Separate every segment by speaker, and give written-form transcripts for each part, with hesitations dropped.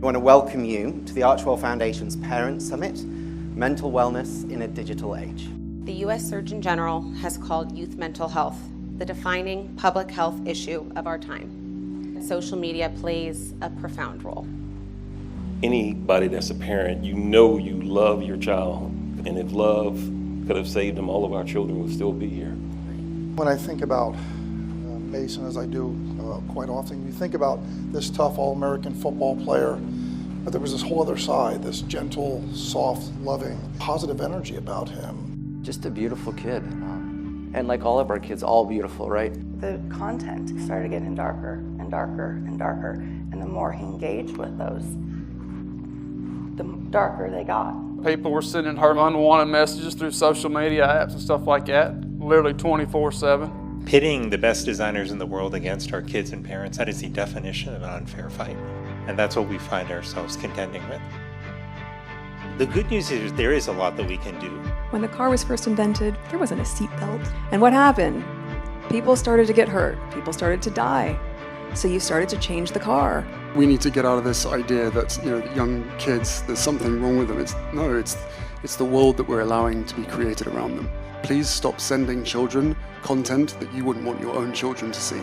Speaker 1: I want to welcome you to the Archewell Foundation's Parent Summit, Mental Wellness in a Digital Age.
Speaker 2: The U.S. Surgeon General has called youth mental health the defining public health issue of our time. Social media plays a profound role.
Speaker 3: Anybody that's a parent, you know you love your child, and if love could have saved them, all of our children would still be here.
Speaker 4: When I think about Mason, as I do quite often, you think about this tough All-American football player, but there was this whole other side, this gentle, soft, loving, positive energy about him.
Speaker 5: Just a beautiful kid. And like all of our kids, all beautiful, right?
Speaker 6: The content started getting darker and darker and darker, and the more he engaged with those, the darker they got.
Speaker 7: People were sending her unwanted messages through social media apps and stuff like that, literally 24/7.
Speaker 8: Pitting the best designers in the world against our kids and parents, that is the definition of an unfair fight. And that's what we find ourselves contending with. The good news is there is a lot that we can do.
Speaker 9: When the car was first invented, there wasn't a seatbelt. And what happened? People started to get hurt. People started to die. So you started to change the car.
Speaker 10: We need to get out of this idea that, young kids, there's something wrong with them. It's the world that we're allowing to be created around them. Please stop sending children content that you wouldn't want your own children to see.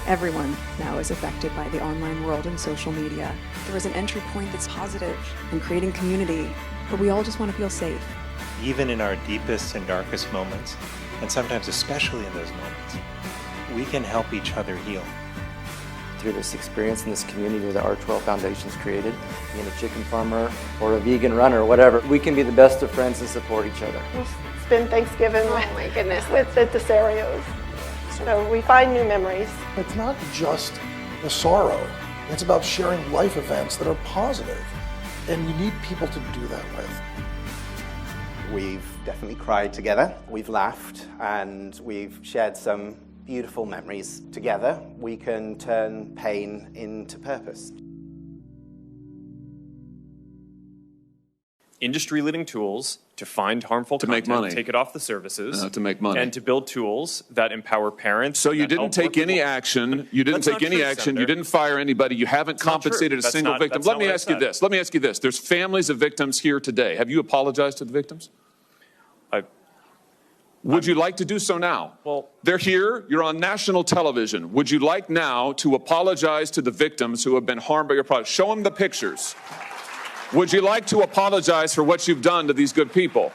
Speaker 9: Everyone now is affected by the online world and social media. There is an entry point that's positive in creating community, but we all just want to feel safe.
Speaker 8: Even in our deepest and darkest moments, and sometimes especially in those moments, we can help each other heal.
Speaker 5: Through this experience in this community that Archewell Foundation's created, being a chicken farmer or a vegan runner, whatever, we can be the best of friends and support each other.
Speaker 6: We'll spend Thanksgiving with the Desarios. So we find new memories.
Speaker 4: It's not just the sorrow. It's about sharing life events that are positive. And you need people to do that with.
Speaker 1: We've definitely cried together, we've laughed, and we've shared some beautiful memories. Together, we can turn pain into purpose.
Speaker 11: Industry-leading tools to find harmful content,
Speaker 12: make money,
Speaker 11: take it off the services,
Speaker 12: to make money,
Speaker 11: and to build tools that empower parents.
Speaker 12: So you didn't take any action. You didn't take any action. You didn't fire anybody. You haven't compensated a single victim. Let me ask you this. Let me ask you this. There's families of victims here today. Have you apologized to the victims? Would you like to do so now?
Speaker 11: Well,
Speaker 12: they're here. You're on national television. Would you like now to apologize to the victims who have been harmed by your product? Show them the pictures. Would you like to apologize for what you've done to these good people?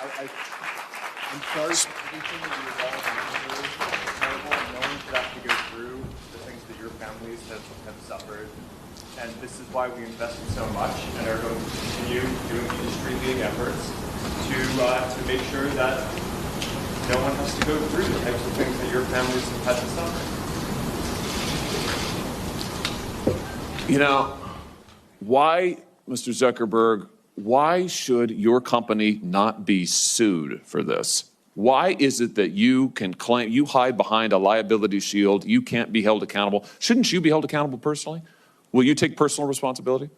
Speaker 13: I'm sorry for everything that you've all been through. It's incredible. No one should have to go through the things that your families have suffered. And this is why we invested so much and are going to continue doing industry-leading efforts to make sure that no one has to go through the types of things that your families have had to suffer.
Speaker 12: Why, Mr. Zuckerberg, why should your company not be sued for this? Why is it that you can claim, you hide behind a liability shield, you can't be held accountable? Shouldn't you be held accountable personally? Will you take personal responsibility?